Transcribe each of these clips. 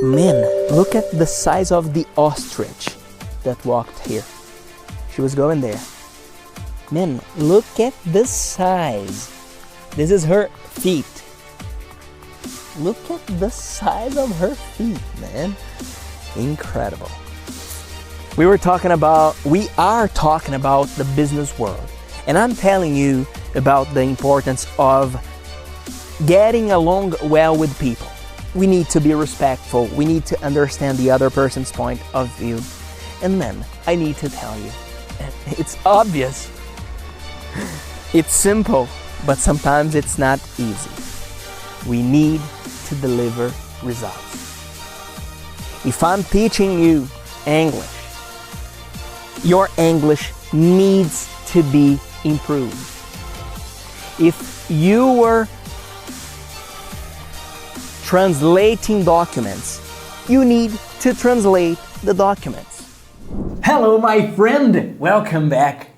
Man, look at the size of the ostrich that walked here. She was going there. Man, look at the size. This is her feet. Look at the size of her feet, man. Incredible. We are talking about the business world. And I'm telling you about the importance of getting along well with people. We need to be respectful. We need to understand the other person's point of view. And then I need to tell you, it's obvious. It's simple, but sometimes it's not easy. We need to deliver results. If I'm teaching you English, your English needs to be improved. If you were translating documents, you need to translate the documents. Hello, my friend! Welcome back.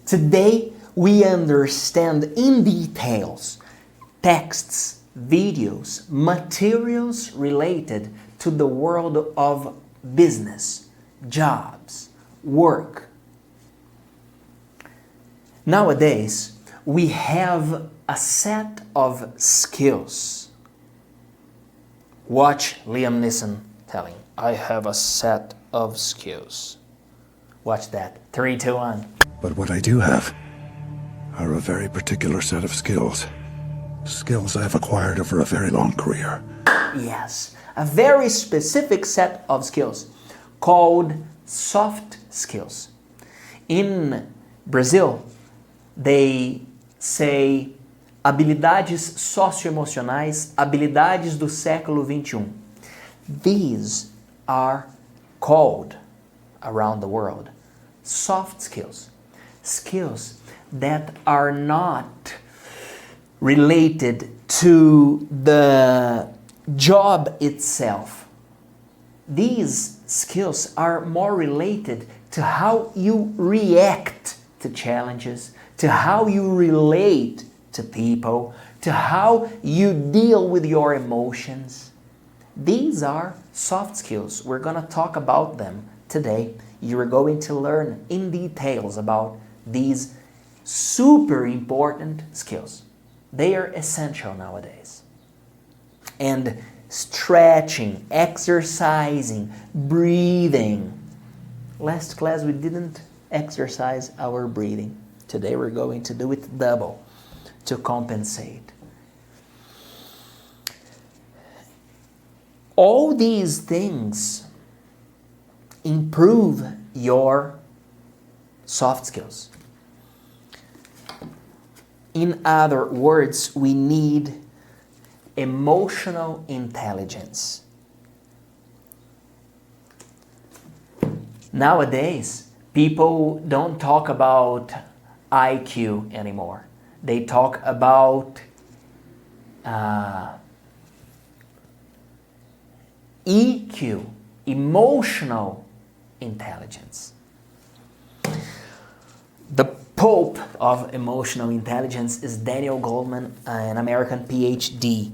Today we understand in details texts, videos, materials related to the world of business, jobs, work. Nowadays, we have a set of skills. Watch Liam Neeson telling, I have a set of skills. Watch that. 3, 2, 1. But what I do have are a very particular set of skills. Skills I've acquired over a very long career. Yes, a very specific set of skills called soft skills. In Brazil, they say habilidades socioemocionais, habilidades do século XXI. These are called around the world soft skills. Skills that are not related to the job itself. These skills are more related to how you react to challenges, to how you relate to people, to how you deal with your emotions. These are soft skills. We're going to talk about them today. You're going to learn in details about these super important skills. They are essential nowadays. And stretching, exercising, breathing. Last class we didn't exercise our breathing. Today we're going to do it double to compensate. All these things improve your soft skills. In other words, we need emotional intelligence. Nowadays, people don't talk about IQ anymore. They talk about EQ, emotional intelligence. The Pope of emotional intelligence is Daniel Goleman, an American PhD.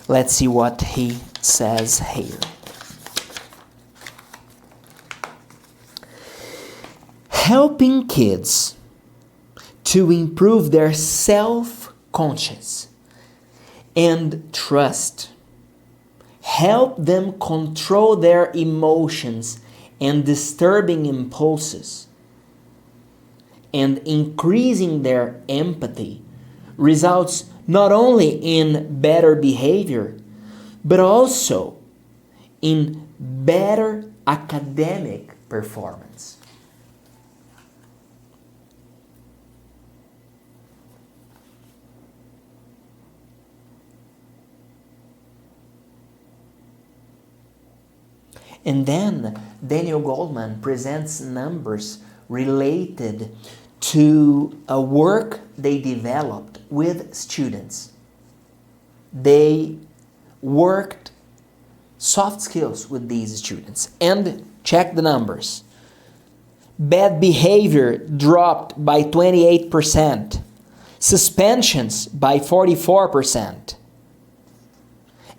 Let's see what he says here. Helping kids to improve their self-conscious and trust. Help them control their emotions and disturbing impulses, and increasing their empathy results not only in better behavior, but also in better academic performance. And then Daniel Goleman presents numbers related to a work they developed with students. They worked soft skills with these students. And check the numbers. Bad behavior dropped by 28%. Suspensions by 44%.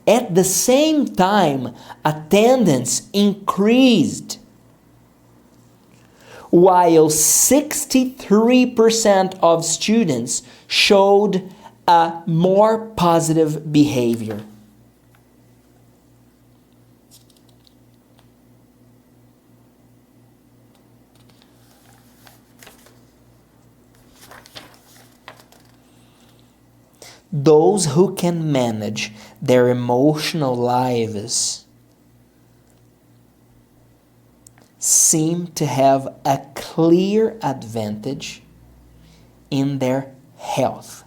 At the same time, attendance increased, while 63% of students showed a more positive behavior. Those who can manage their emotional lives seem to have a clear advantage in their health.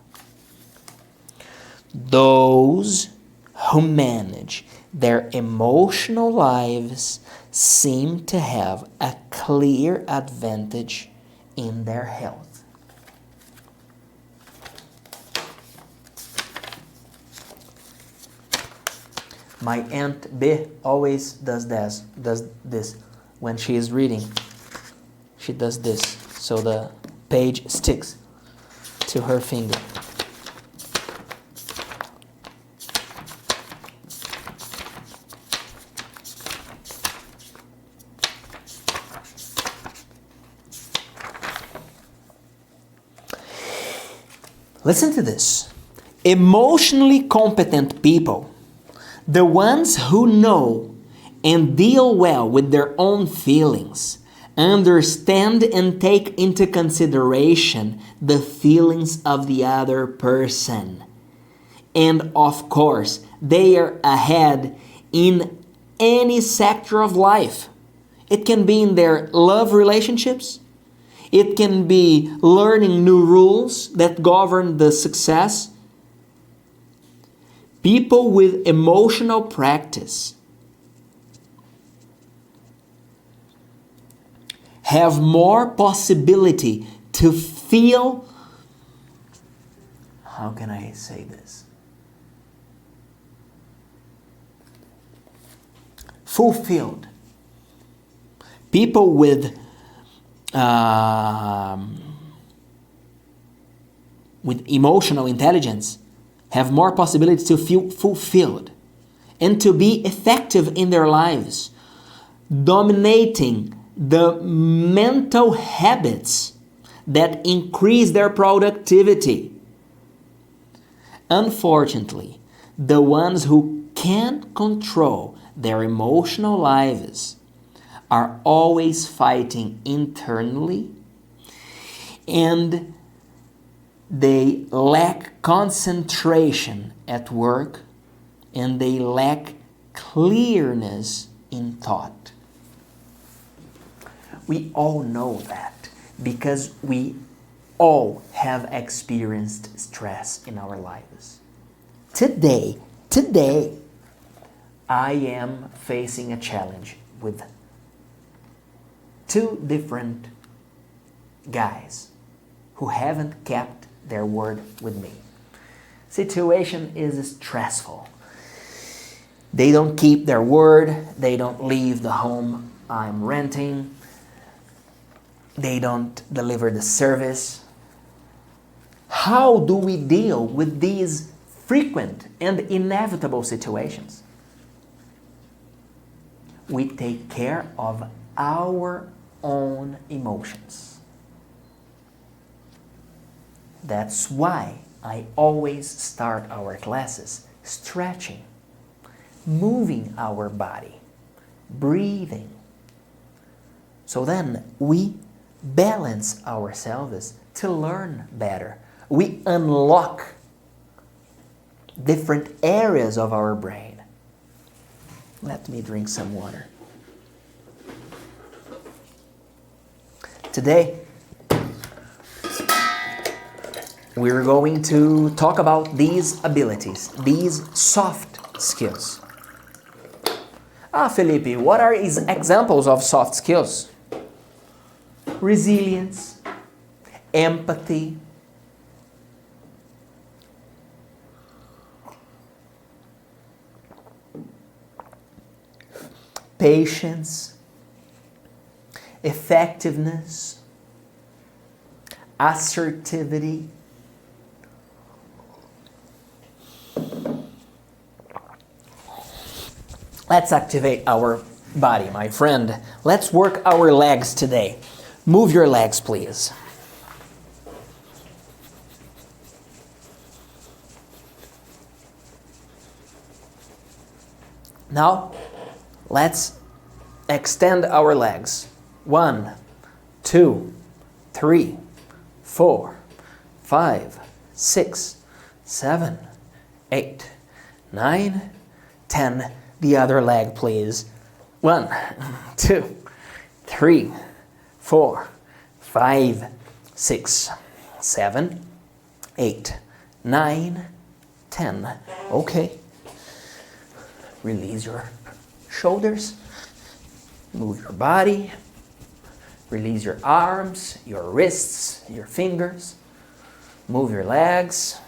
Those who manage their emotional lives seem to have a clear advantage in their health. My Aunt B always does this when she is reading. She does this so the page sticks to her finger. Listen to this. Emotionally competent people, the ones who know and deal well with their own feelings, understand and take into consideration the feelings of the other person. And of course, they are ahead in any sector of life. It can be in their love relationships. It can be learning new rules that govern the success. People with emotional practice have more possibility to feel, how can I say this? Fulfilled. People with emotional intelligence have more possibility to feel fulfilled and to be effective in their lives, dominating the mental habits that increase their productivity. Unfortunately, the ones who can't control their emotional lives are always fighting internally, and they lack concentration at work, and they lack clearness in thought. We all know that because we all have experienced stress in our lives. Today, I am facing a challenge with two different guys who haven't kept their word with me. Situation is stressful. They don't keep their word. They don't leave the home I'm renting. They don't deliver the service. How do we deal with these frequent and inevitable situations? We take care of our own emotions. That's why I always start our classes stretching, moving our body, breathing. So then we balance ourselves to learn better. We unlock different areas of our brain. Let me drink some water. Today, we're going to talk about these abilities, these soft skills. Felipe, what are examples of soft skills? Resilience, empathy, patience, effectiveness, assertivity, Let's activate our body, my friend. Let's work our legs today. Move your legs, please. Now, let's extend our legs. 1, 2, 3, 4, 5, 6, 7, 8, 9, 10. The other leg, please. 1, 2, 3, 4, 5, 6, 7, 8, 9, 10. Okay. Release your shoulders. Move your body. Release your arms, your wrists, your fingers. Move your legs.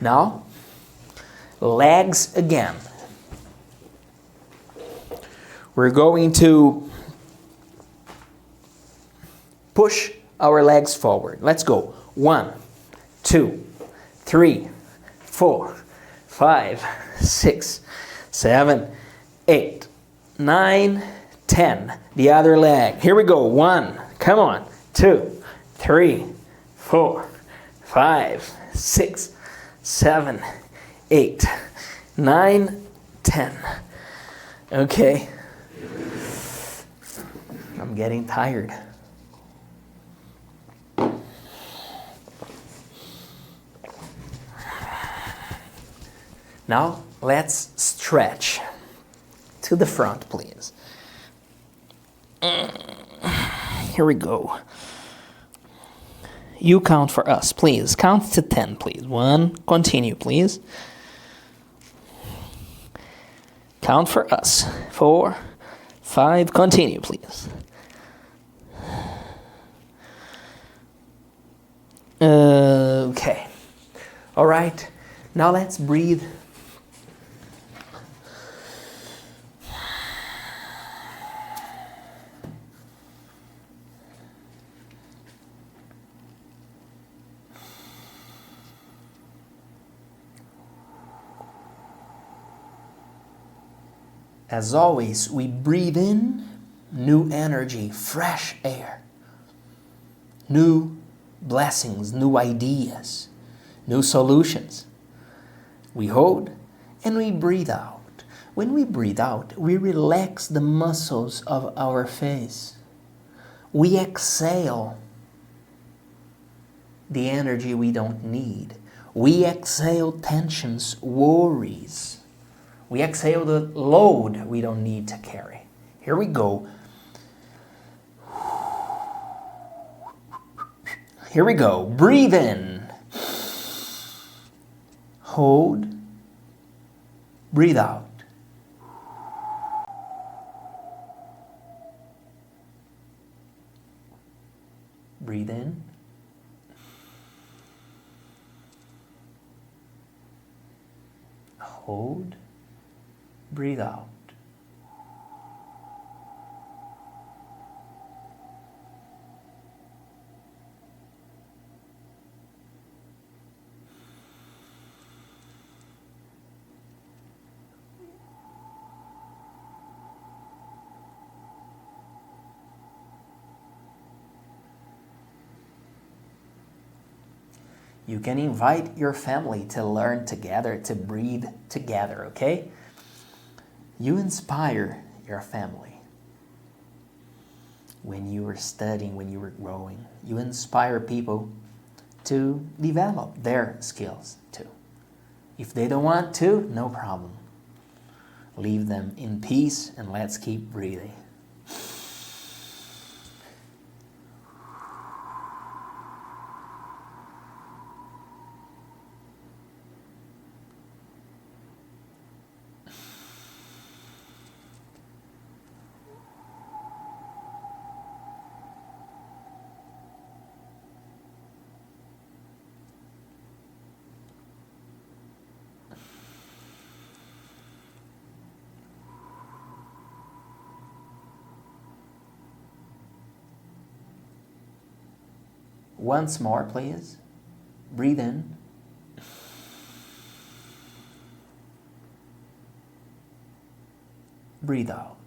Now, legs again. We're going to push our legs forward. Let's go. 1, 2, 3, 4, 5, 6, 7, 8, 9, 10. The other leg. Here we go. 1. Come on. 2, 3, 4, 5, 6, 7, 8, 9, 10. Okay. I'm getting tired. Now, let's stretch to the front, please. Here we go. You count for us, please. Count to 10, please. 1, continue, please. Count for us. 4, 5, continue, please. Okay. All right. Now let's breathe. As always, we breathe in new energy, fresh air, new blessings, new ideas, new solutions. We hold and we breathe out. When we breathe out, we relax the muscles of our face. We exhale the energy we don't need. We exhale tensions, worries. We exhale the load we don't need to carry. Here we go. Here we go. Breathe in. Hold. Breathe out. Breathe in. Hold. Breathe out. You can invite your family to learn together, to breathe together, okay? You inspire your family. When you were studying, when you were growing, you inspire people to develop their skills too. If they don't want to, no problem. Leave them in peace and let's keep breathing. Once more, please. Breathe in. Breathe out.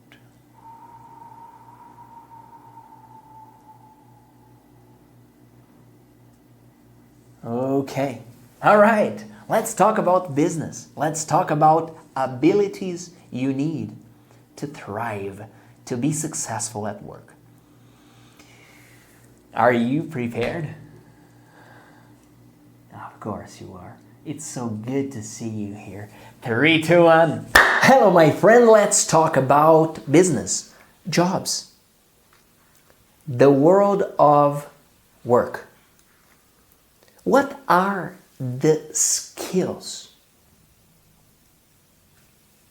Okay. All right. Let's talk about business. Let's talk about abilities you need to thrive, to be successful at work. Are you prepared? Of course you are. It's so good to see you here. 3, 2, 1. Hello, my friend. Let's talk about business, jobs, the world of work. What are the skills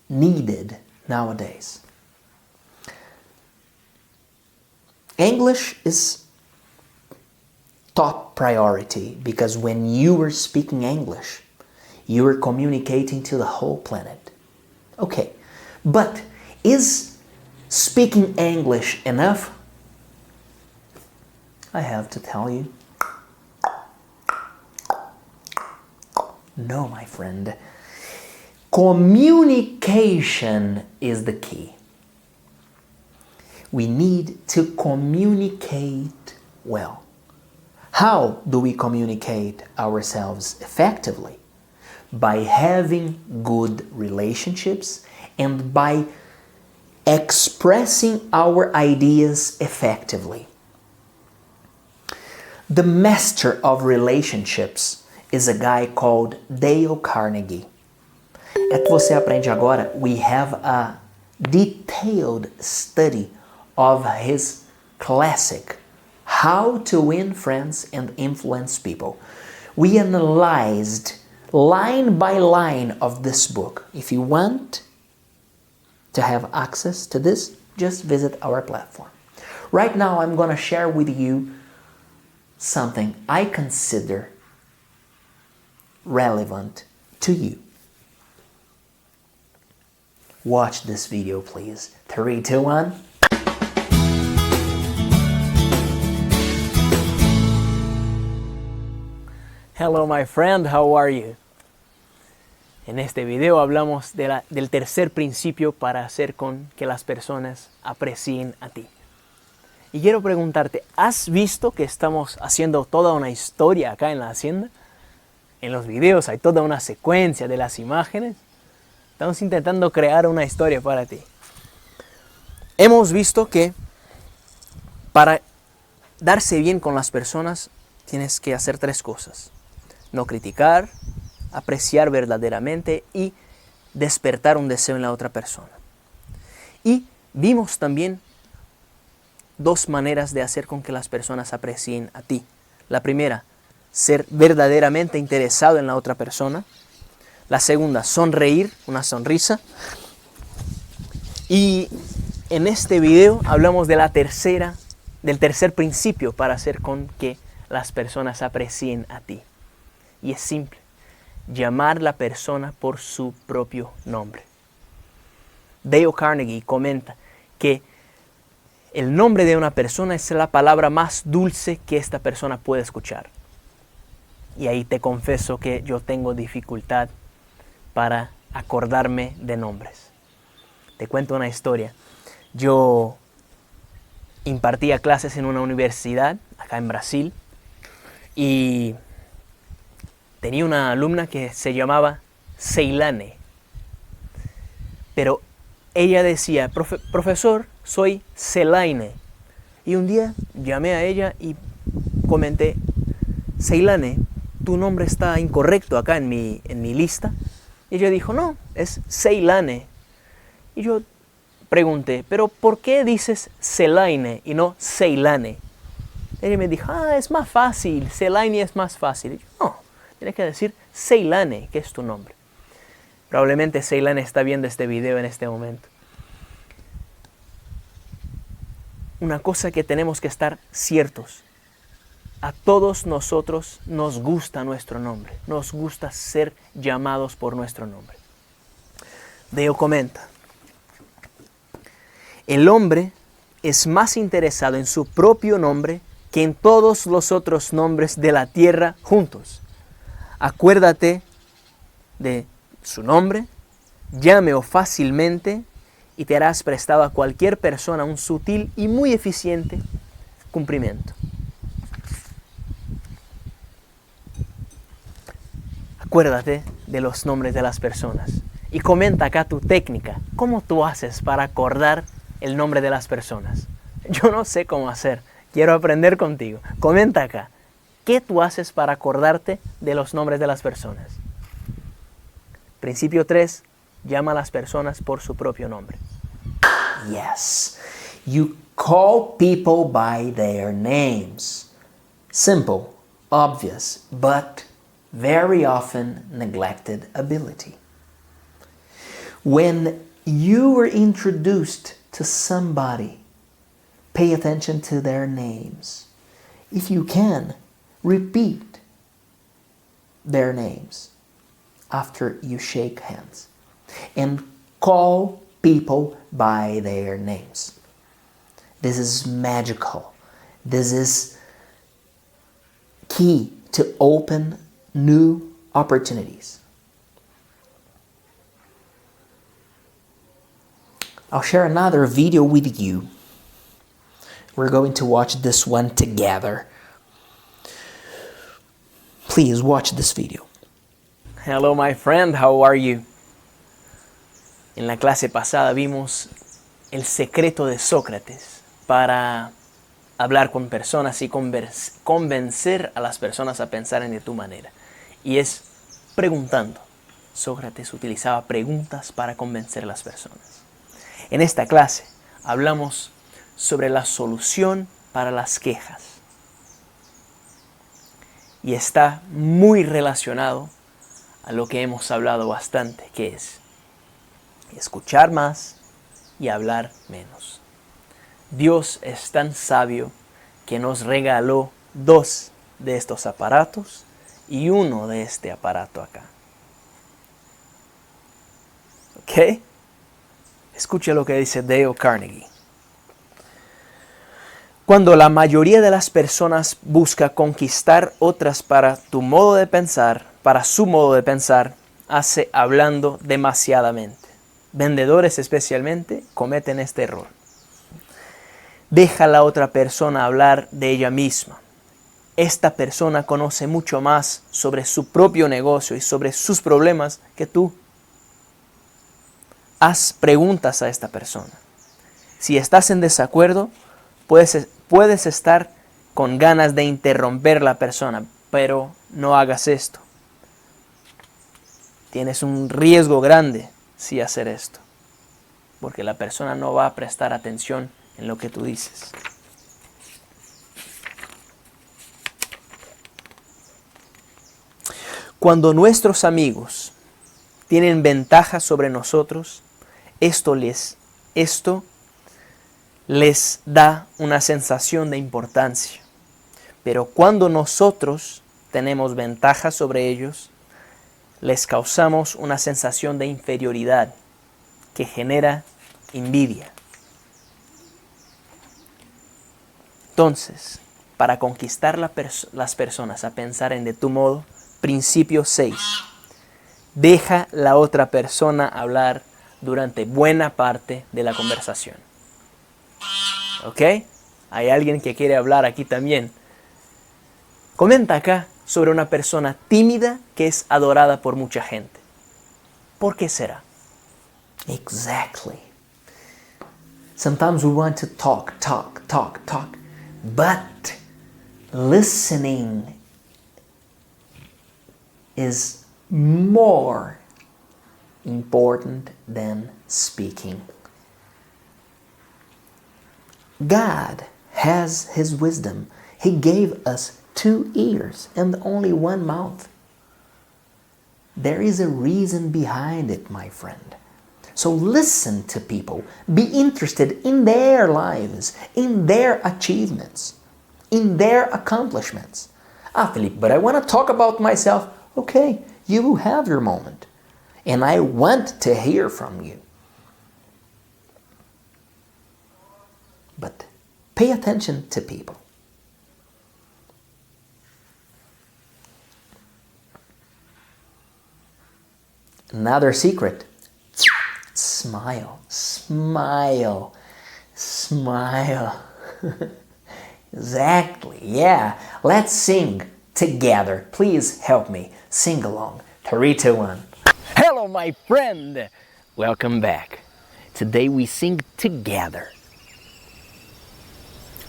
needed nowadays? English is top priority because when you are speaking English, you are communicating to the whole planet. Okay, but is speaking English enough? I have to tell you, no, my friend. Communication is the key. We need to communicate well. How do we communicate ourselves effectively? By having good relationships and by expressing our ideas effectively. The master of relationships is a guy called Dale Carnegie. At Você Aprende Agora, we have a detailed study of his classic, How to Win Friends and Influence People. We analyzed line by line of this book. If you want to have access to this, just visit our platform. Right now, I'm going to share with you something I consider relevant to you. Watch this video, please. 3, 2, 1. Hello, my friend. How are you? En este video hablamos del tercer principio para hacer con que las personas aprecien a ti. Y quiero preguntarte, ¿has visto que estamos haciendo toda una historia acá en la hacienda? En los videos hay toda una secuencia de las imágenes. Estamos intentando crear una historia para ti. Hemos visto que para darse bien con las personas tienes que hacer 3 cosas. No criticar, apreciar verdaderamente y despertar un deseo en la otra persona. Y vimos también 2 maneras de hacer con que las personas aprecien a ti. La primera, ser verdaderamente interesado en la otra persona. La segunda, sonreír, una sonrisa. Y en este video hablamos de del tercer principio para hacer con que las personas aprecien a ti. Y es simple, llamar a la persona por su propio nombre. Dale Carnegie comenta que el nombre de una persona es la palabra más dulce que esta persona puede escuchar. Y ahí te confieso que yo tengo dificultad para acordarme de nombres. Te cuento una historia. Yo impartía clases en una universidad acá en Brasil y tenía una alumna que se llamaba Ceilane. Pero ella decía, profesor, soy Celaine. Y un día llamé a ella y comenté, Ceilane, tu nombre está incorrecto acá en mi lista. Y ella dijo, no, es Ceilane. Y yo pregunté, pero ¿por qué dices Celaine y no Ceilane? Ella me dijo, es más fácil, Celaine es más fácil. Y yo, no, tienes que decir Ceilane, que es tu nombre. Probablemente Ceilane está viendo este video en este momento. Una cosa que tenemos que estar ciertos. A todos nosotros nos gusta nuestro nombre. Nos gusta ser llamados por nuestro nombre. Dale comenta. El hombre es más interesado en su propio nombre que en todos los otros nombres de la tierra juntos. Acuérdate de su nombre, llámelo fácilmente y te harás prestado a cualquier persona un sutil y muy eficiente cumplimiento. Acuérdate de los nombres de las personas y comenta acá tu técnica. ¿Cómo tú haces para acordar el nombre de las personas? Yo no sé cómo hacer. Quiero aprender contigo. Comenta acá. ¿Qué tú haces para acordarte de los nombres de las personas? Principio 3. Llama a las personas por su propio nombre. Yes, you call people by their names. Simple, obvious, but very often neglected ability. When you were introduced to somebody, pay attention to their names. If you can, repeat their names after you shake hands. And call people by their names. This is magical. This is key to open new opportunities. I'll share another video with you. We're going to watch this one together. Please watch this video. Hello, my friend. How are you? En la clase pasada vimos el secreto de Sócrates para hablar con personas y convencer a las personas a pensar en de tu manera. Y es preguntando. Sócrates utilizaba preguntas para convencer a las personas. En esta clase hablamos sobre la solución para las quejas. Y está muy relacionado a lo que hemos hablado bastante, que es escuchar más y hablar menos. Dios es tan sabio que nos regaló 2 de estos aparatos y 1 de este aparato acá. ¿Ok? Escucha lo que dice Dale Carnegie. Cuando la mayoría de las personas busca conquistar otras para tu modo de pensar, para su modo de pensar, hace hablando demasiadamente. Vendedores especialmente cometen este error. Deja a la otra persona hablar de ella misma. Esta persona conoce mucho más sobre su propio negocio y sobre sus problemas que tú. Haz preguntas a esta persona. Si estás en desacuerdo, puedes estar con ganas de interrumpir a la persona, pero no hagas esto. Tienes un riesgo grande si hacer esto, porque la persona no va a prestar atención en lo que tú dices. Cuando nuestros amigos tienen ventaja sobre nosotros, esto les da una sensación de importancia. Pero cuando nosotros tenemos ventaja sobre ellos, les causamos una sensación de inferioridad que genera envidia. Entonces, para conquistar las personas a pensar en de tu modo, principio 6. Deja la otra persona hablar durante buena parte de la conversación. ¿Ok? Hay alguien que quiere hablar aquí también. Comenta acá sobre una persona tímida que es adorada por mucha gente. ¿Por qué será? Exactly. Sometimes we want to talk, but listening is more important than speaking. God has His wisdom. He gave us 2 ears and only 1 mouth. There is a reason behind it, my friend. So listen to people. Be interested in their lives, in their achievements, in their accomplishments. Philippe, but I want to talk about myself. Okay, you will have your moment. And I want to hear from you. But pay attention to people. Another secret. Smile, smile, smile. Exactly, yeah. Let's sing together. Please help me. Sing along. 3, 2, 1. Hello, my friend. Welcome back. Today we sing together.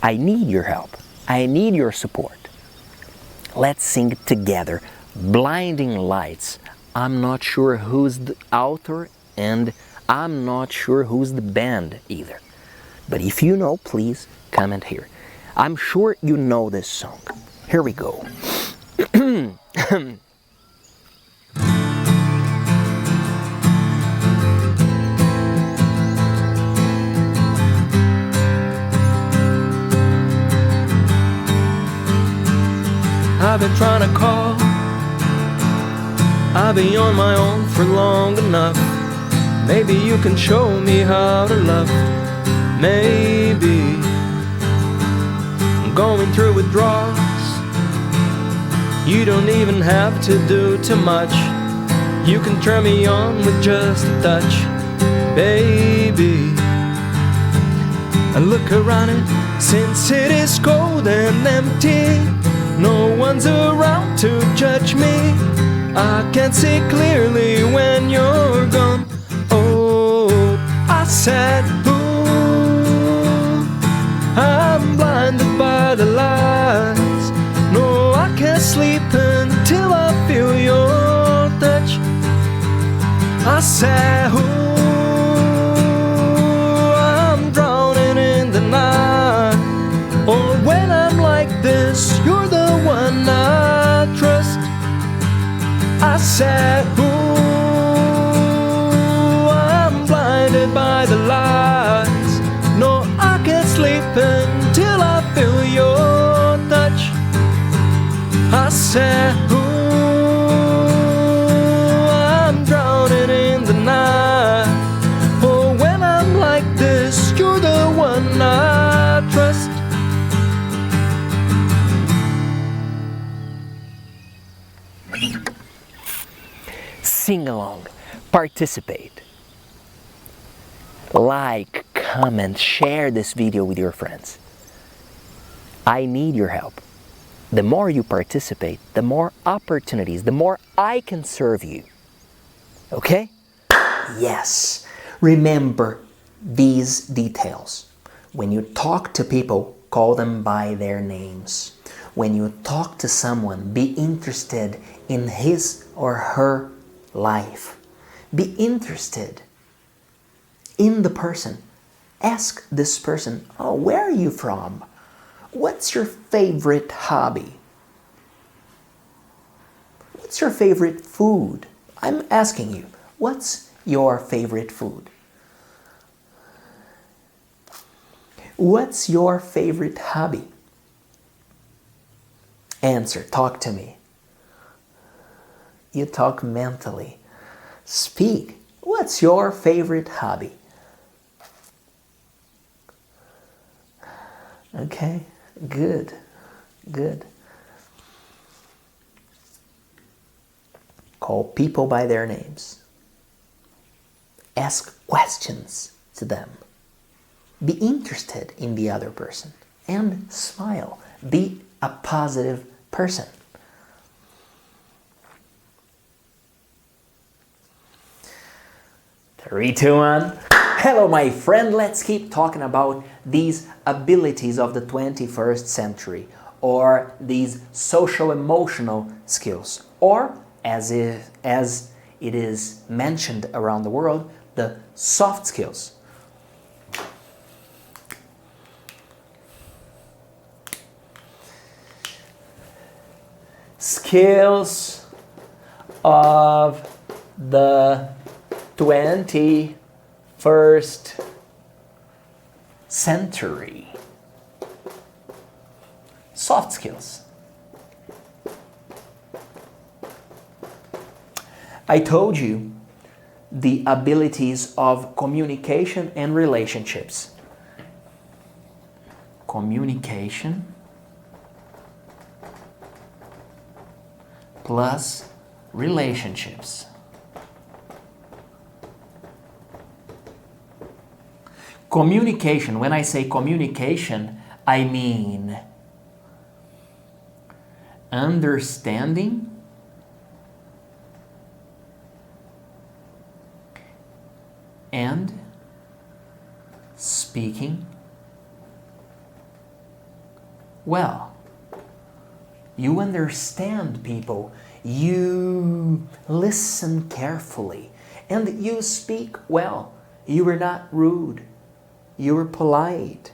I need your help. I need your support. Let's sing together. Blinding Lights. I'm not sure who's the author and I'm not sure who's the band either. But if you know, please comment here. I'm sure you know this song. Here we go. I've been trying to call, I've been on my own for long enough. Maybe you can show me how to love. Maybe I'm going through withdrawals. You don't even have to do too much. You can turn me on with just a touch, baby. I look around it since it is cold and empty. No one's around to judge me. I can't see clearly when you're gone. Oh, I said, ooh, I'm blinded by the lights. No, I can't sleep until I feel your touch. I said, ooh, I'm drowning in the night. Oh, when I'm like this, you're the one I trust. I said, ooh, I'm blinded by the lights. No, I can't sleep until I feel your touch. I said, ooh, I'm drowning in the night. Oh, when I'm like this, you're the one I trust. Sing along, participate, like, comment, share this video with your friends. I need your help. The more you participate, the more opportunities, the more I can serve you. Okay? Yes. Remember these details. When you talk to people, call them by their names. When you talk to someone, be interested in his or her life. Be interested in the person. Ask this person, oh, where are you from? What's your favorite hobby? What's your favorite food? I'm asking you, what's your favorite food? What's your favorite hobby? Answer, talk to me. You talk mentally. Speak. What's your favorite hobby? Okay, good, good. Call people by their names. Ask questions to them. Be interested in the other person and smile. Be a positive person. Three, two, one. Hello, my friend. Let's keep talking about these abilities of the 21st century, or these social-emotional skills, or as it is mentioned around the world, the soft skills. Skills of the 21st century. Soft skills. I told you the abilities of communication and relationships. Communication plus relationships. Communication. When I say communication, I mean understanding and speaking well. You understand people, you listen carefully, and you speak well. You are not rude. You are polite.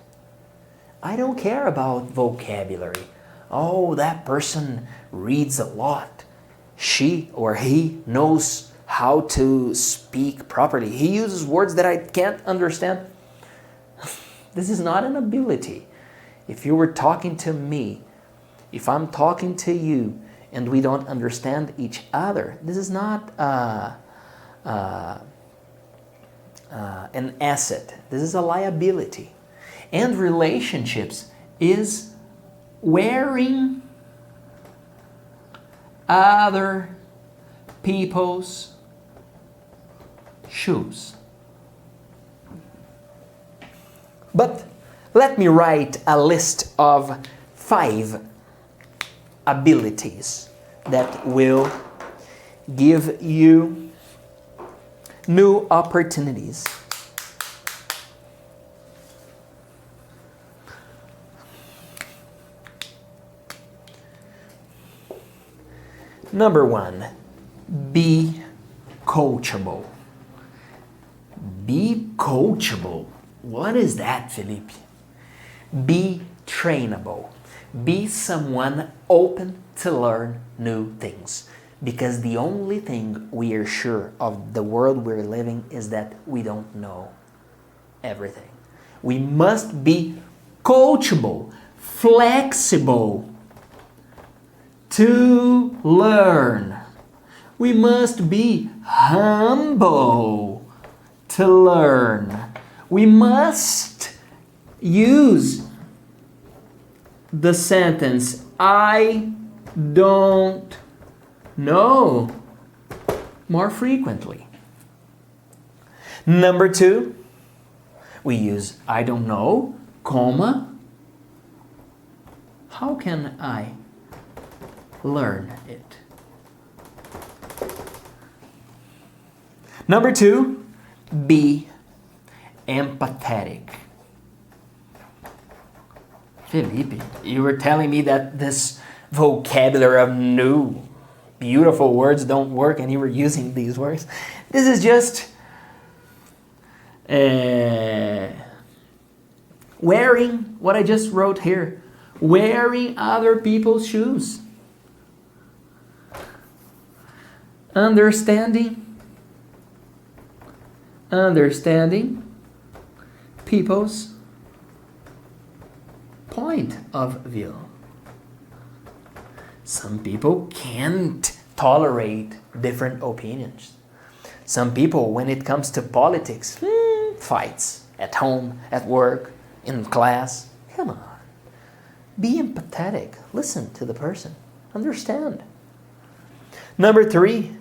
I don't care about vocabulary. Oh, that person reads a lot. She or he knows how to speak properly. He uses words that I can't understand. This is not an ability. If you were talking to me, if I'm talking to you and we don't understand each other, this is not an asset. This is a liability. And relationships is wearing other people's shoes. But let me write a list of 5 abilities that will give you new opportunities. Number 1, be coachable. Be coachable. What is that, Felipe? Be trainable. Be someone open to learn new things. Because the only thing we are sure of the world we're living is that we don't know everything. We must be coachable, flexible to learn. We must be humble to learn. We must use the sentence, I don't know, more frequently. Number 2, we use I don't know, comma. How can I learn it? Number 2, be empathetic. Felipe, you were telling me that this vocabulary of new beautiful words don't work and you were using these words. This is just wearing what I just wrote here. Wearing other people's shoes. Understanding people's point of view. Some people can't tolerate different opinions. Some people, when it comes to politics, fights at home, at work, in class. Come on. Be empathetic. Listen to the person. Understand. Number 3,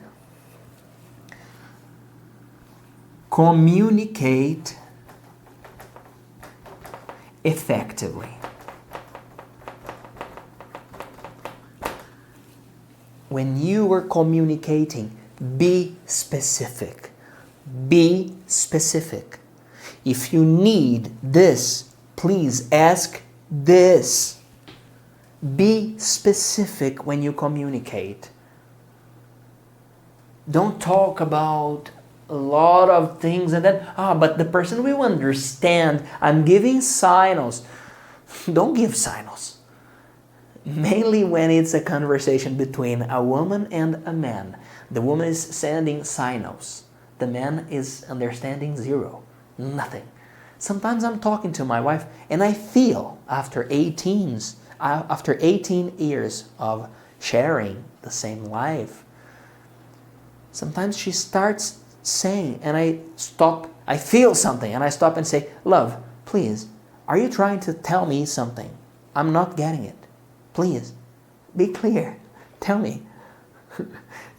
communicate effectively. When you are communicating, be specific. Be specific. If you need this, please ask this. Be specific when you communicate. Don't talk about a lot of things and then, but the person will understand. I'm giving signals. Don't give signals. Mainly when it's a conversation between a woman and a man. The woman is sending signals. The man is understanding 0. Nothing. Sometimes I'm talking to my wife and I feel after 18 years of sharing the same life, sometimes she starts saying and I feel something and I stop and say, love, please, are you trying to tell me something? I'm not getting it. Please, be clear. Tell me.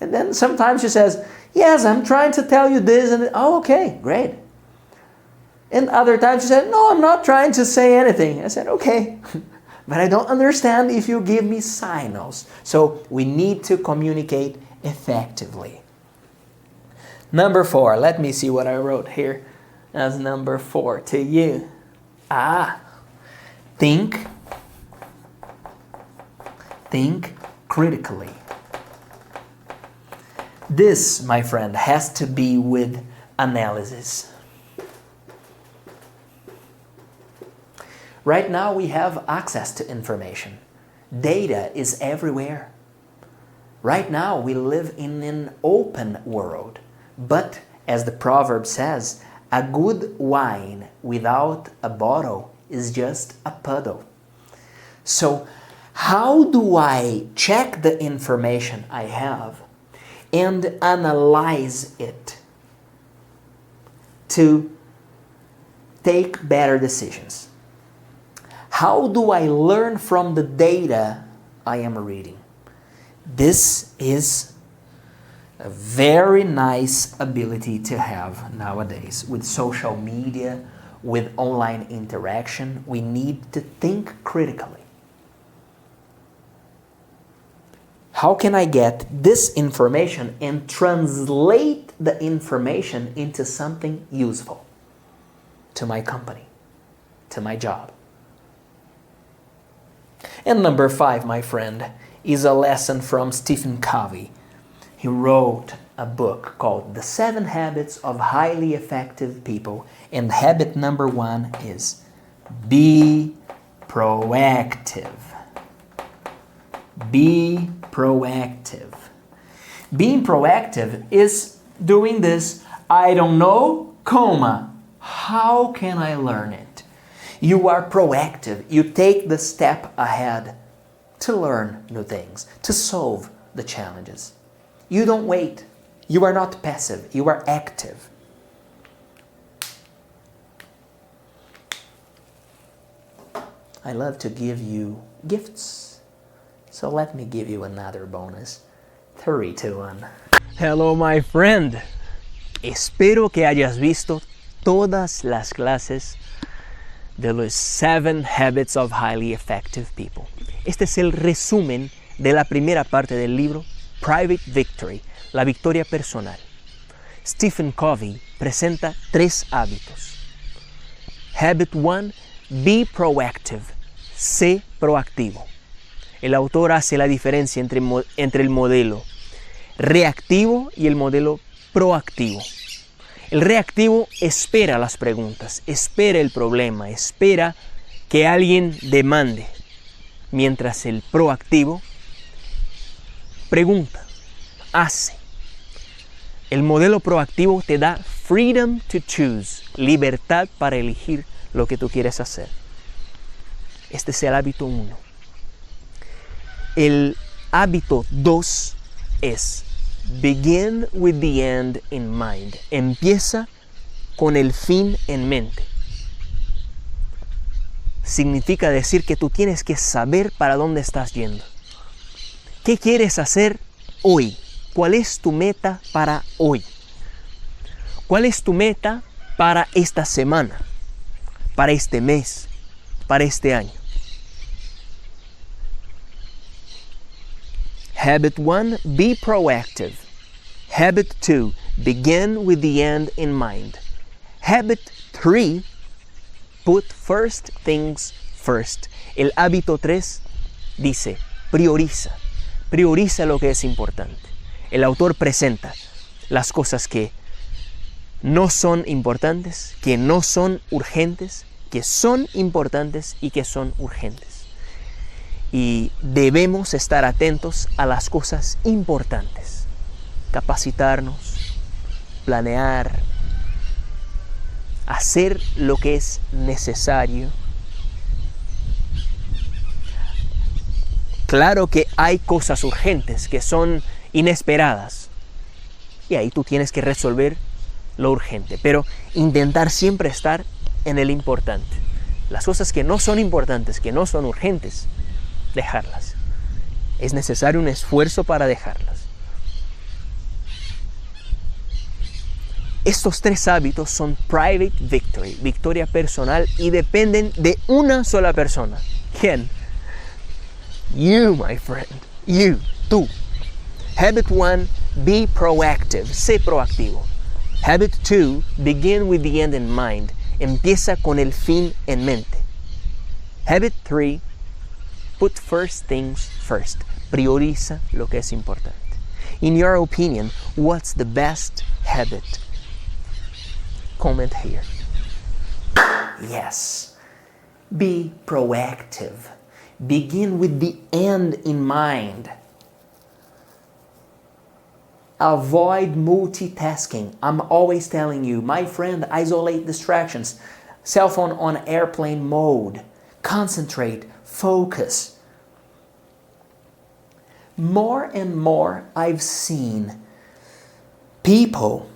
And then sometimes she says, yes, I'm trying to tell you this. And oh, okay, great. And other times she said, no, I'm not trying to say anything. I said, okay, but I don't understand if you give me signals. So we need to communicate effectively. Number 4, let me see what I wrote here as number 4 to you. Think critically. This, my friend, has to be with analysis. Right now we have access to information. Data is everywhere. Right now we live in an open world. But as the proverb says, a good wine without a bottle is just a puddle. So how do I check the information I have and analyze it to take better decisions? How do I learn from the data I am reading? This is a very nice ability to have nowadays. With social media, with online interaction, we need to think critically. How can I get this information and translate the information into something useful to my company, to my job? And number 5, my friend, is a lesson from Stephen Covey. He wrote a book called The 7 Habits of Highly Effective People, and habit number 1 is be proactive. Be proactive. Being proactive is doing this, I don't know, how can I learn it? You are proactive. You take the step ahead to learn new things, to solve the challenges. You don't wait. You are not passive. You are active. I love to give you gifts. So let me give you another bonus. 3, 2, 1. Hello, my friend. Espero que hayas visto todas las clases de los 7 Habits of Highly Effective People. Este es el resumen de la primera parte del libro Private Victory, la victoria personal. Stephen Covey presenta 3 hábitos. Habit 1, be proactive, sé proactivo. El autor hace la diferencia entre el modelo reactivo y el modelo proactivo. El reactivo espera las preguntas, espera el problema, espera que alguien demande, mientras el proactivo pregunta, hace. El modelo proactivo te da freedom to choose, libertad para elegir lo que tú quieres hacer. Este es el hábito 1. El hábito 2 es begin with the end in mind. Empieza con el fin en mente. Significa decir que tú tienes que saber para dónde estás yendo. ¿Qué quieres hacer hoy? ¿Cuál es tu meta para hoy? ¿Cuál es tu meta para esta semana? Para este mes? Para este año? Habit 1, be proactive. Habit 2, begin with the end in mind. Habit 3, put first things first. El hábito 3 dice, prioriza. Prioriza lo que es importante. El autor presenta las cosas que no son importantes, que no son urgentes, que son importantes y que son urgentes. Y debemos estar atentos a las cosas importantes. Capacitarnos, planear, hacer lo que es necesario. Claro que hay cosas urgentes que son inesperadas. Y ahí tú tienes que resolver lo urgente. Pero intentar siempre estar en el importante. Las cosas que no son importantes, que no son urgentes, dejarlas. Es necesario un esfuerzo para dejarlas. Estos tres hábitos son private victory, victoria personal, y dependen de una sola persona. ¿Quién? You, my friend. You, tú. Habit 1, be proactive, sé proactivo. Habit 2, begin with the end in mind, empieza con el fin en mente. Habit 3, put first things first, prioriza lo que es importante. In your opinion, what's the best habit? Comment here. Yes. Be proactive. Begin with the end in mind. Avoid multitasking. I'm always telling you, my friend, isolate distractions. Cell phone on airplane mode. Concentrate. Focus. More and more, I've seen people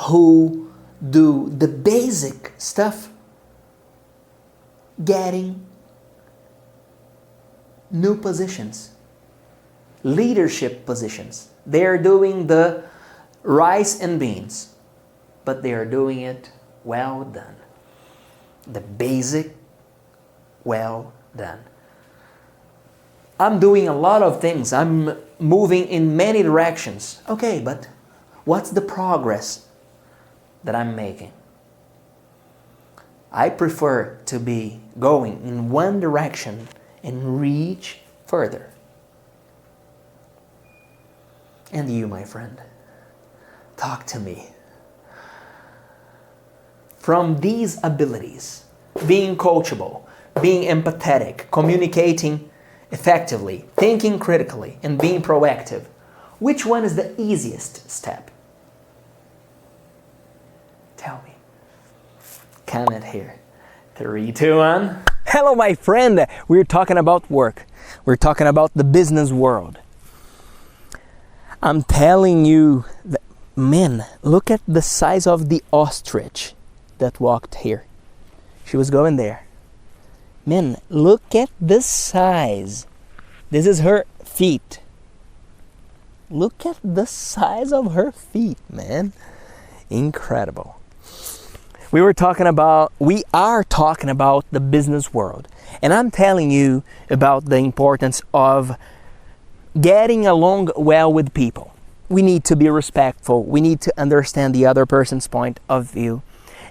who do the basic stuff getting new positions, leadership positions. They are doing the rice and beans, but they are doing it well done. The basic, well done. I'm doing a lot of things. I'm moving in many directions. Okay, but what's the progress that I'm making? I prefer to be going in one direction and reach further. And you, my friend, talk to me. From these abilities, being coachable, being empathetic, communicating effectively, thinking critically, and being proactive, which one is the easiest step? Tell me. Comment here. 3, 2, 1. Hello, my friend. We're talking about work. We're talking about the business world. I'm telling you, man, look at the size of the ostrich that walked here. She was going there. Man, look at the size. This is her feet. Look at the size of her feet, man. Incredible. We are talking about the business world. And I'm telling you about the importance of getting along well with people. We need to be respectful. We need to understand the other person's point of view.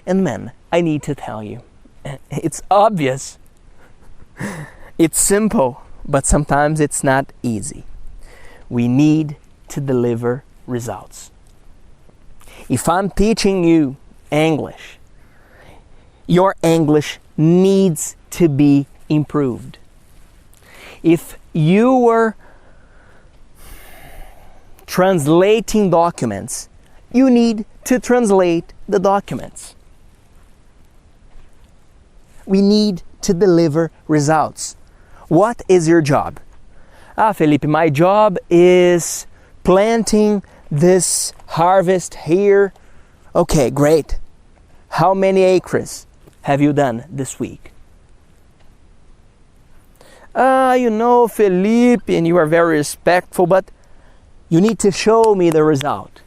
And man, I need to tell you, it's obvious. It's simple, but sometimes it's not easy. We need to deliver results. If I'm teaching you English, your English needs to be improved. If you were translating documents, you need to translate the documents. We need to deliver results. What is your job? Felipe, my job is planting this harvest here. Okay, great. How many acres have you done this week? Felipe, and you are very respectful, but you need to show me the result.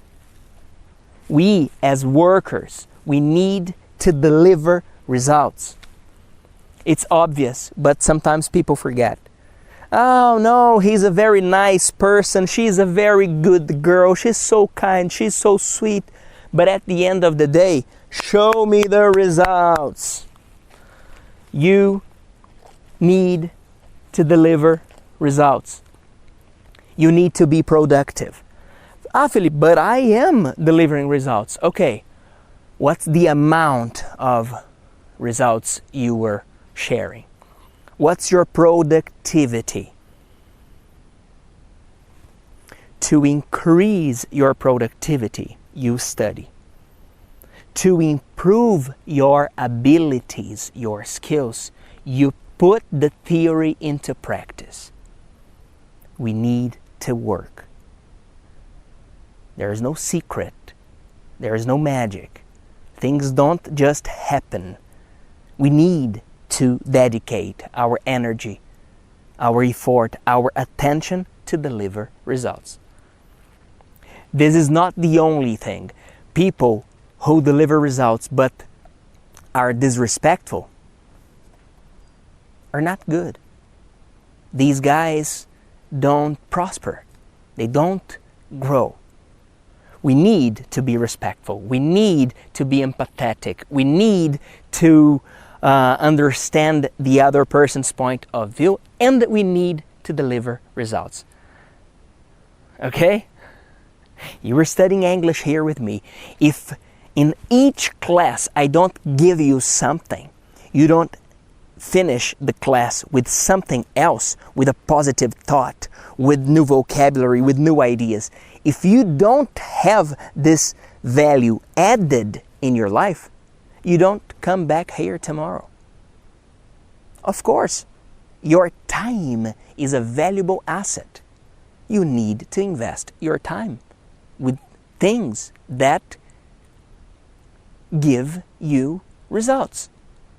We, as workers, we need to deliver results. It's obvious, but sometimes people forget. Oh no, he's a very nice person. She's a very good girl. She's so kind. She's so sweet. But at the end of the day, show me the results. You need to deliver results. You need to be productive. Felipe, but I am delivering results. Okay, what's the amount of results you were sharing? What's your productivity? To increase your productivity, you study. To improve your abilities, your skills, you put the theory into practice. We need to work. There is no secret. There is no magic. Things don't just happen. We need to dedicate our energy, our effort, our attention to deliver results. this is not the only thing. People who deliver results but are disrespectful are not good. These guys don't prosper. They don't grow. We need to be respectful. We need to be empathetic. We need to understand the other person's point of view, and we need to deliver results. Okay? You were studying English here with me. If in each class I don't give you something, you don't finish the class with something else, with a positive thought, with new vocabulary, with new ideas. If you don't have this value added in your life, you don't come back here tomorrow. Of course, your time is a valuable asset. You need to invest your time with things that give you results.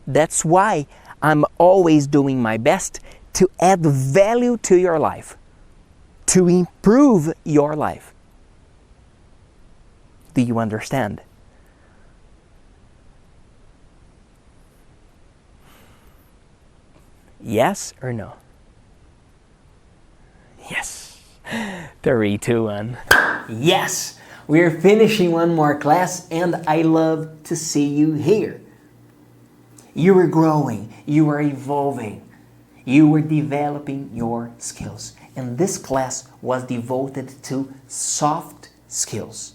That's why I'm always doing my best to add value to your life, to improve your life. Do you understand? Yes or no? Yes. 3, 2, 1. Yes! We're finishing one more class and I love to see you here. You are growing, you are evolving, you are developing your skills. And this class was devoted to soft skills,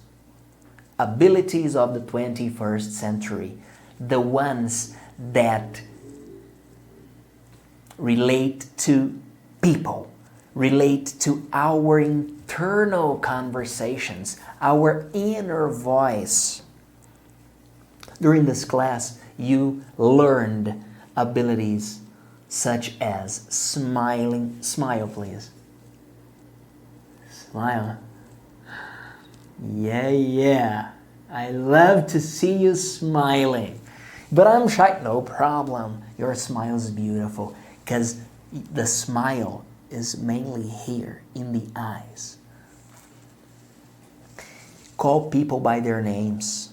abilities of the 21st century, the ones that relate to people, relate to our internal conversations, our inner voice. During this class, you learned abilities such as smiling. Smile, please. Smile. Yeah. I love to see you smiling. But I'm shy. No problem. Your smile is beautiful because the smile is mainly here in the eyes. Call people by their names.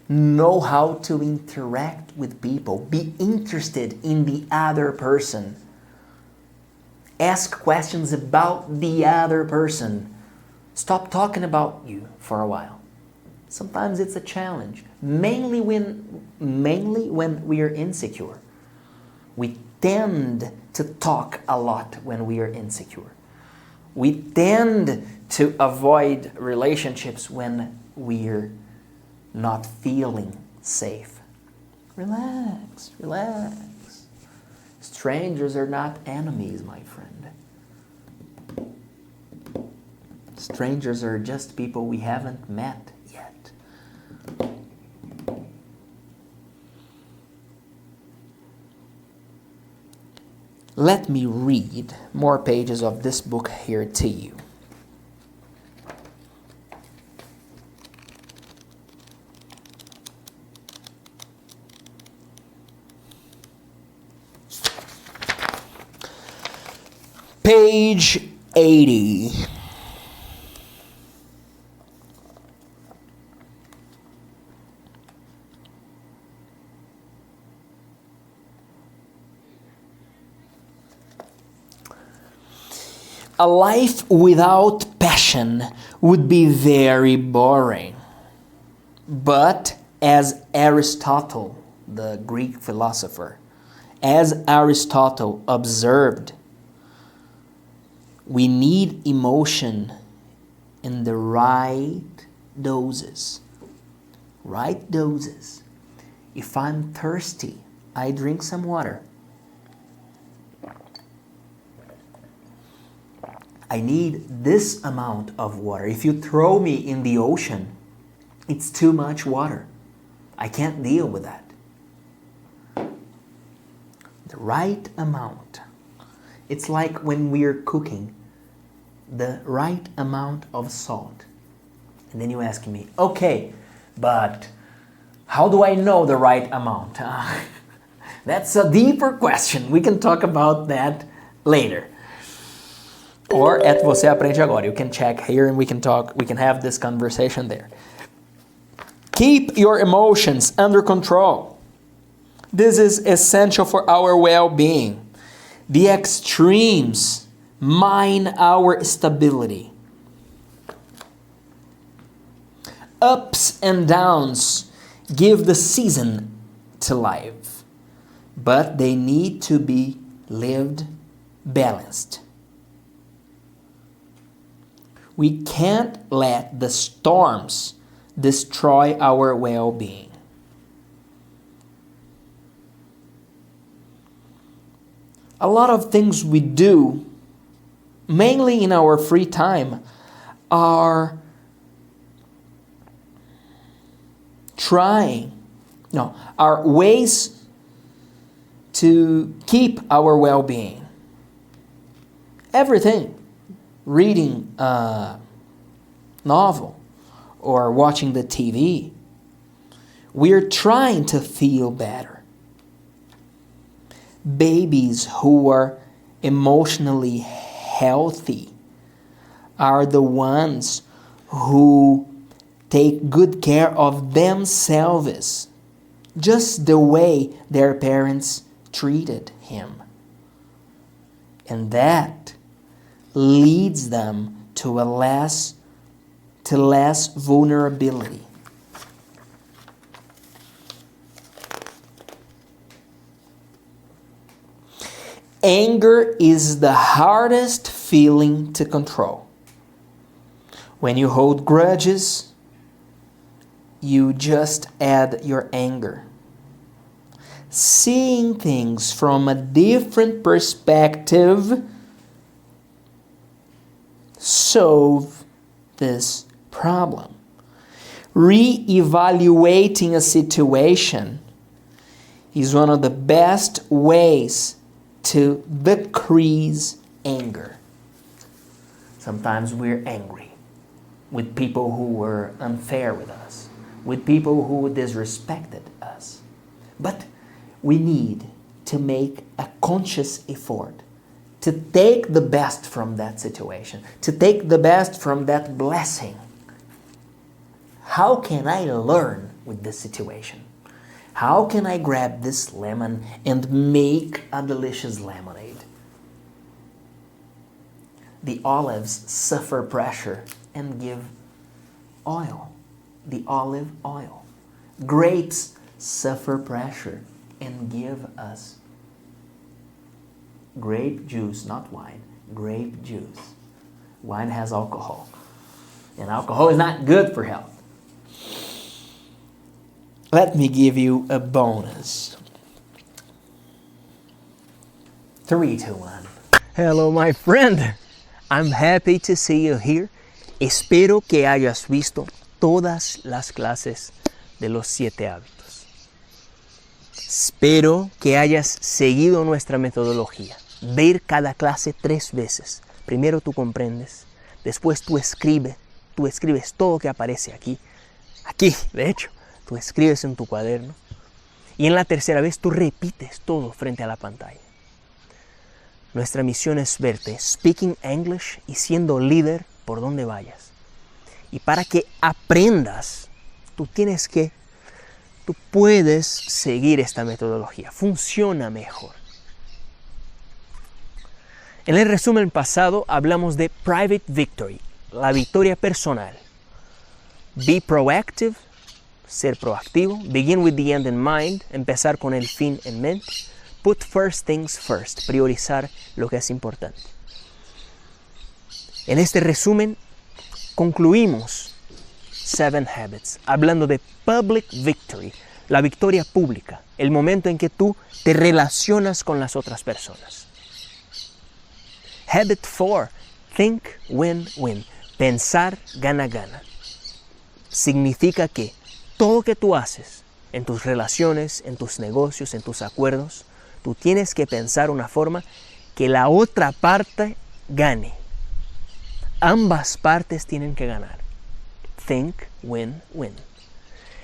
Know how to interact with people. Be interested in the other person. Ask questions about the other person. Stop talking about you for a while. Sometimes it's a challenge, mainly when we are insecure. We tend to talk a lot when we are insecure. We tend to avoid relationships when we're not feeling safe. Relax. Strangers are not enemies, my friend. Strangers are just people we haven't met yet. Let me read more pages of this book here to you. Page 80. A life without passion would be very boring. But as Aristotle, the Greek philosopher, as Aristotle observed, we need emotion in the right doses. Right doses. If I'm thirsty, I drink some water. I need this amount of water. If you throw me in the ocean, it's too much water. I can't deal with that. The right amount. It's like when we're cooking, the right amount of salt. And then you ask me, okay, but how do I know the right amount? That's a deeper question. We can talk about that later. or at Você Aprende Agora. You can check here and we can talk, we can have this conversation there. Keep your emotions under control. This is essential for our well-being. The extremes mine our stability. Ups and downs give the season to life, but they need to be lived balanced. We can't let the storms destroy our well-being. A lot of things we do, mainly in our free time, are are ways to keep our well-being. Everything. Reading a novel or watching the TV. We're trying to feel better. Babies who are emotionally healthy are the ones who take good care of themselves, just the way their parents treated him. And that leads them to less vulnerability. Anger is the hardest feeling to control. When you hold grudges, you just add your anger. Seeing things from a different perspective solve this problem. Re-evaluating a situation is one of the best ways to decrease anger. Sometimes we're angry with people who were unfair with us, with people who disrespected us. But we need to make a conscious effort to take the best from that situation, to take the best from that blessing. How can I learn with this situation? How can I grab this lemon and make a delicious lemonade? The olives suffer pressure and give oil, the olive oil. Grapes suffer pressure and give us grape juice, not wine, grape juice. Wine has alcohol, and alcohol is not good for health. Let me give you a bonus. 3, 2, 1. Hello, my friend. I'm happy to see you here. Espero que hayas visto todas las clases de los 7 hábitos. Espero que hayas seguido nuestra metodología. Ver cada clase 3 veces. Primero tú comprendes, después tú escribes todo lo que aparece aquí. Aquí, de hecho. Tú escribes en tu cuaderno y en la tercera vez tú repites todo frente a la pantalla. Nuestra misión es verte speaking English y siendo líder por donde vayas. Y para que aprendas, tú puedes seguir esta metodología. Funciona mejor. En el resumen pasado hablamos de private victory, la victoria personal. Be proactive. Ser proactivo, begin with the end in mind, empezar con el fin en mente, put first things first, priorizar lo que es importante. En este resumen concluimos 7 habits, hablando de public victory, la victoria pública, el momento en que tú te relacionas con las otras personas. Habit 4, think win-win, pensar gana-gana. Significa que todo lo que tú haces en tus relaciones, en tus negocios, en tus acuerdos, tú tienes que pensar una forma que la otra parte gane. Ambas partes tienen que ganar. Think win-win.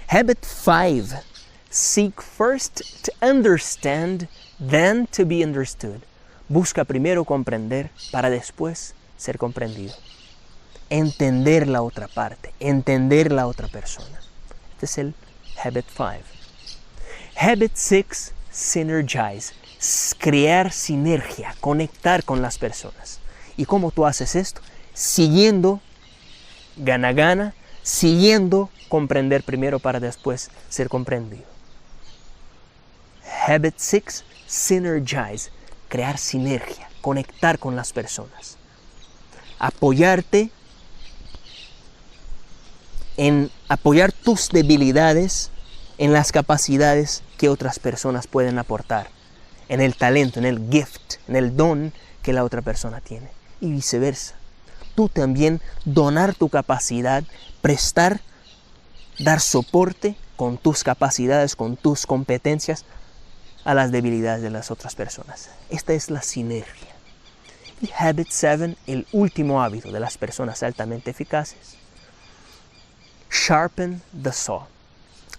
Habit 5. Seek first to understand, then to be understood. Busca primero comprender para después ser comprendido. Entender la otra parte, entender la otra persona. Este es el Habit 5. Habit 6, synergize. Crear sinergia, conectar con las personas. ¿Y cómo tú haces esto? Siguiendo gana-gana, siguiendo comprender primero para después ser comprendido. Habit 6, synergize. Crear sinergia, conectar con las personas. Apoyarte en apoyar tus debilidades en las capacidades que otras personas pueden aportar, en el talento, en el gift, en el don que la otra persona tiene, y viceversa. Tú también donar tu capacidad, prestar, dar soporte con tus capacidades, con tus competencias a las debilidades de las otras personas. Esta es la sinergia. Y Habit 7, el último hábito de las personas altamente eficaces. Sharpen the saw.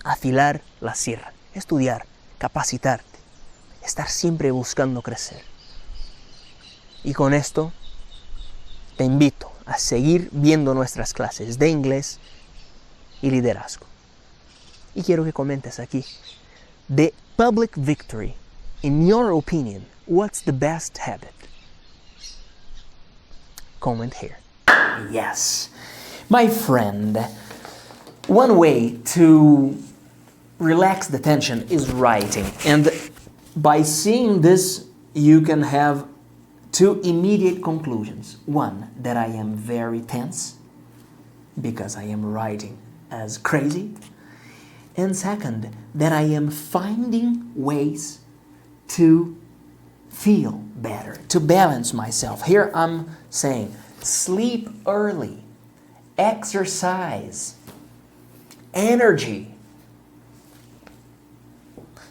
Afilar la sierra. Estudiar, capacitarte, estar siempre buscando crecer. Y con esto te invito a seguir viendo nuestras clases de inglés y liderazgo. Y quiero que comentes aquí. The public victory, in your opinion, what's the best habit? Comment here. Yes. My friend, one way to relax the tension is writing. And by seeing this, you can have two immediate conclusions. One, that I am very tense because I am writing as crazy. And second, that I am finding ways to feel better, to balance myself. Here I'm saying, sleep early, exercise, energy,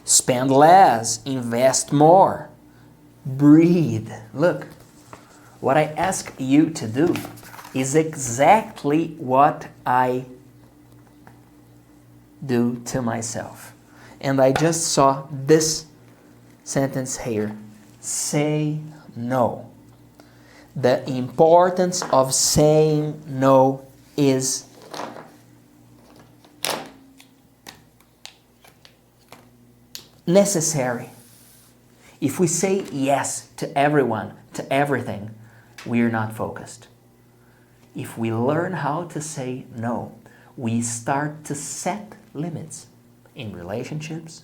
spend less, invest more, breathe. Look, what I ask you to do is exactly what I do to myself. And I just saw this sentence here. Say no. The importance of saying no is necessary. If we say yes to everyone, to everything, we are not focused. If we learn how to say no, we start to set limits in relationships,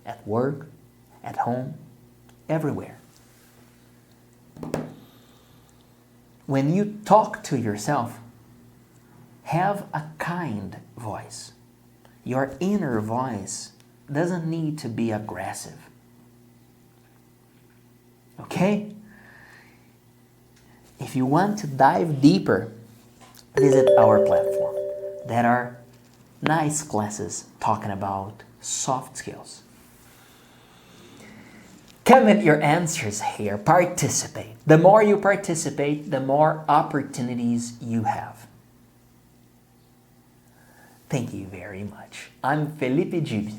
at work, at home, everywhere. When you talk to yourself, have a kind voice. Your inner voice doesn't need to be aggressive. Okay? If you want to dive deeper, visit our platform. There are nice classes talking about soft skills. Comment your answers here. Participate. The more you participate, the more opportunities you have. Thank you very much. I'm Felipe Gibi.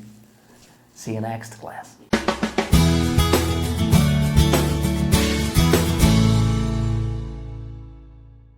See you next class.